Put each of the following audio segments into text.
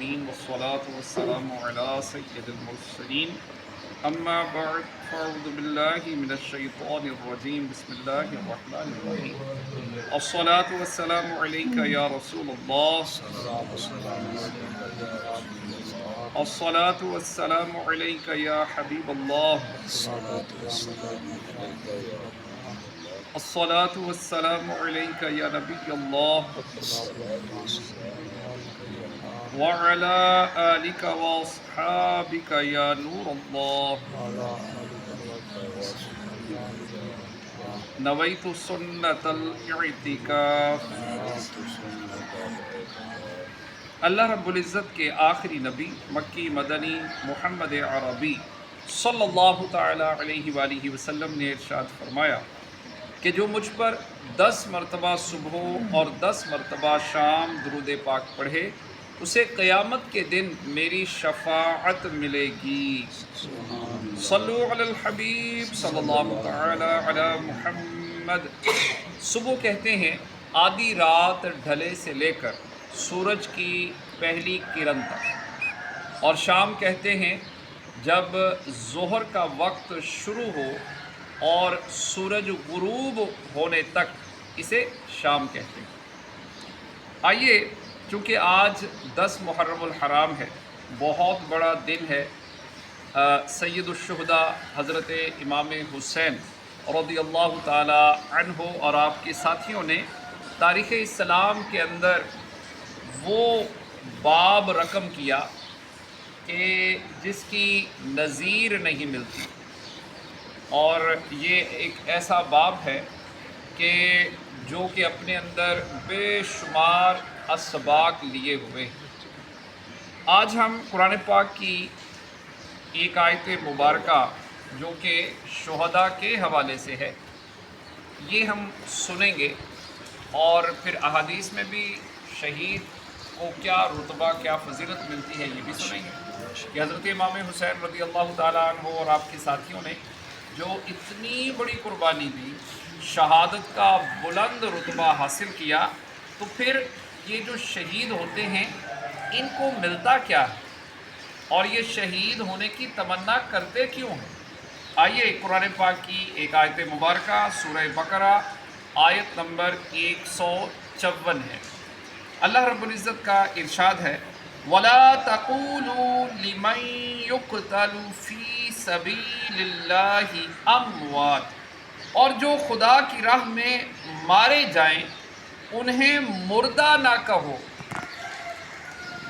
العالمين والصلاة والسلام على سيد المرسلين أما بعد فأعوذ بالله من الشيطان الرجيم بسم الله الرحمن الرحيم الصلاة والسلام عليك يا رسول الله الصلاة والسلام عليك يا حبيب الله الصلاة والسلام عليك يا نبي الله وعلى آلك وأصحابك يا نور الله نويت سنة الاعتكاف۔ اللہ رب العزت کے آخری نبی مکی مدنی محمد عربی صلی اللہ تعالی علیہ وآلہ وسلم نے ارشاد فرمایا کہ جو مجھ پر 10 مرتبہ صبح اور 10 مرتبہ شام درود پاک پڑھے اسے قیامت کے دن میری شفاعت ملے گی۔ صلو علی الحبیب صلی اللہ تعالی علی محمد۔ صبح کہتے ہیں آدھی رات ڈھلے سے لے کر سورج کی پہلی کرن تک، اور شام کہتے ہیں جب ظہر کا وقت شروع ہو اور سورج غروب ہونے تک اسے شام کہتے ہیں۔ آئیے، چونکہ آج 10 محرم الحرام ہے، بہت بڑا دن ہے، سید الشہداء حضرت امام حسین رضی اللہ تعالی عنہ اور آپ کے ساتھیوں نے تاریخ اسلام کے اندر وہ باب رقم کیا کہ جس کی نظیر نہیں ملتی، اور یہ ایک ایسا باب ہے کہ جو کہ اپنے اندر بے شمار اسباق لیے ہوئے ہیں۔ آج ہم قرآن پاک کی ایک آیت مبارکہ جو کہ شہداء کے حوالے سے ہے یہ ہم سنیں گے، اور پھر احادیث میں بھی شہید کو کیا رتبہ کیا فضیلت ملتی ہے یہ بھی سنیں گے کہ حضرت امام حسین رضی اللہ تعالیٰ عنہ اور آپ کے ساتھیوں نے جو اتنی بڑی قربانی دی، شہادت کا بلند رتبہ حاصل کیا، تو پھر یہ جو شہید ہوتے ہیں ان کو ملتا کیا ہے اور یہ شہید ہونے کی تمنا کرتے کیوں ہیں؟ آئیے قرآن پاک کی ایک آیت مبارکہ سورہ بقرہ آیت نمبر 154 ہے۔ اللہ رب العزت کا ارشاد ہے وَلَا تَقُولُوا لِمَن يُقْتَلُ فِي سَبِيلِ اللَّهِ أَمْوَاتٌ، اور جو خدا کی راہ میں مارے جائیں انہیں مردہ نہ کہو،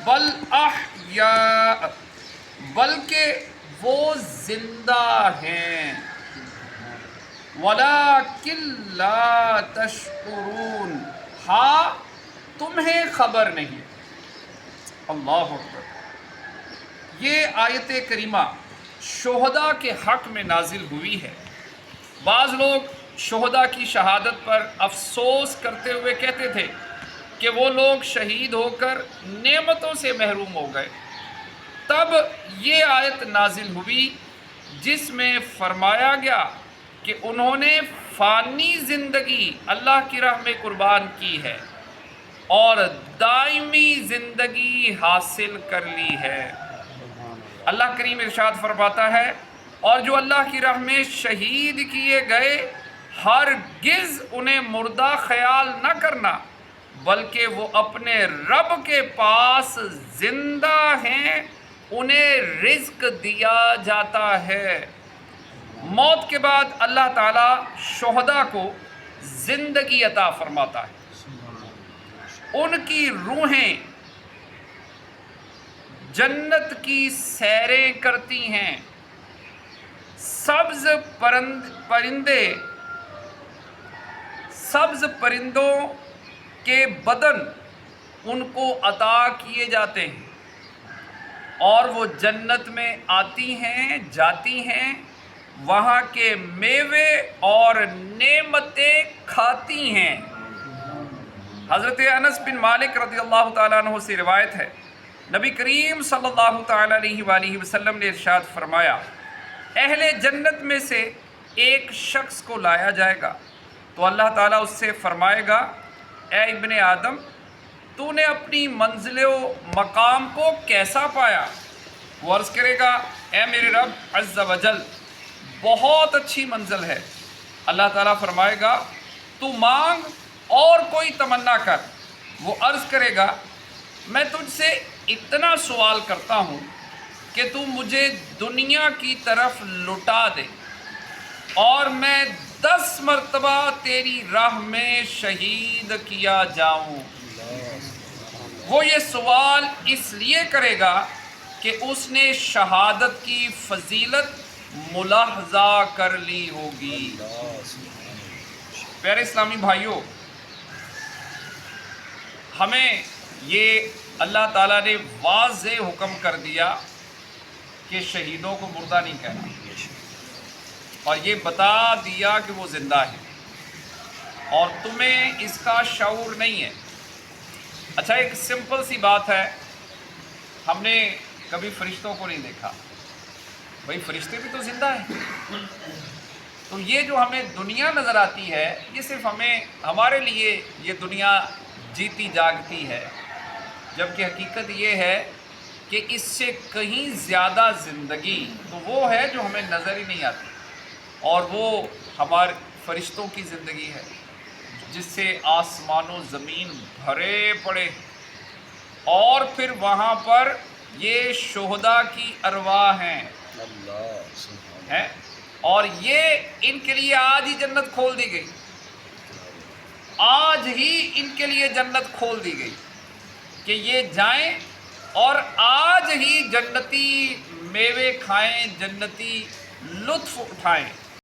بل احیاء، بلکہ وہ زندہ ہیں، وَلَٰكِن لَا تَشْعُرُونَ، ہاں تمہیں خبر نہیں۔ اللہ اکبر۔ یہ آیت کریمہ شہداء کے حق میں نازل ہوئی ہے۔ بعض لوگ شہداء کی شہادت پر افسوس کرتے ہوئے کہتے تھے کہ وہ لوگ شہید ہو کر نعمتوں سے محروم ہو گئے۔ تب یہ آیت نازل ہوئی جس میں فرمایا گیا کہ انہوں نے فانی زندگی اللہ کی راہ میں قربان کی ہے اور دائمی زندگی حاصل کر لی ہے۔ اللہ کریم ارشاد فرماتا ہے اور جو اللہ کی راہ میں شہید کیے گئے ہرگز انہیں مردہ خیال نہ کرنا، بلکہ وہ اپنے رب کے پاس زندہ ہیں، انہیں رزق دیا جاتا ہے۔ موت کے بعد اللہ تعالیٰ شہداء کو زندگی عطا فرماتا ہے، ان کی روحیں جنت کی سیریں کرتی ہیں، سبز پرندوں کے بدن ان کو عطا کیے جاتے ہیں، اور وہ جنت میں آتی ہیں جاتی ہیں، وہاں کے میوے اور نعمتیں کھاتی ہیں۔ حضرت انس بن مالک رضی اللہ تعالیٰ عنہ سے روایت ہے، نبی کریم صلی اللہ تعالیٰ علیہ وآلہ وسلم نے ارشاد فرمایا اہل جنت میں سے ایک شخص کو لایا جائے گا تو اللہ تعالیٰ اس سے فرمائے گا اے ابن آدم، تو نے اپنی منزل و مقام کو کیسا پایا؟ وہ عرض کرے گا اے میرے رب عز و جل بہت اچھی منزل ہے۔ اللہ تعالیٰ فرمائے گا تو مانگ اور کوئی تمنا کر۔ وہ عرض کرے گا میں تجھ سے اتنا سوال کرتا ہوں کہ تو مجھے دنیا کی طرف لٹا دے اور میں 10 مرتبہ تیری راہ میں شہید کیا جاؤں۔ وہ یہ سوال اس لیے کرے گا کہ اس نے شہادت کی فضیلت ملاحظہ کر لی ہوگی۔ پیارے اسلامی بھائیوں، ہمیں یہ اللہ تعالیٰ نے واضح حکم کر دیا کہ شہیدوں کو مردہ نہیں کہنا، اور یہ بتا دیا کہ وہ زندہ ہے، اور تمہیں اس کا شعور نہیں ہے۔ اچھا، ایک سمپل سی بات ہے، ہم نے کبھی فرشتوں کو نہیں دیکھا، بھائی فرشتے بھی تو زندہ ہیں۔ تو یہ جو ہمیں دنیا نظر آتی ہے، یہ صرف ہمارے لیے یہ دنیا جیتی جاگتی ہے، جبکہ حقیقت یہ ہے کہ اس سے کہیں زیادہ زندگی تو وہ ہے جو ہمیں نظر ہی نہیں آتی، اور وہ ہمارے فرشتوں کی زندگی ہے جس سے آسمان و زمین بھرے پڑے، اور پھر وہاں پر یہ شہداء کی ارواح ہیں، اور یہ ان کے لیے آج ہی جنت کھول دی گئی، آج ہی ان کے لیے جنت کھول دی گئی کہ یہ جائیں اور آج ہی جنتی میوے کھائیں، جنتی لطف اٹھائیں۔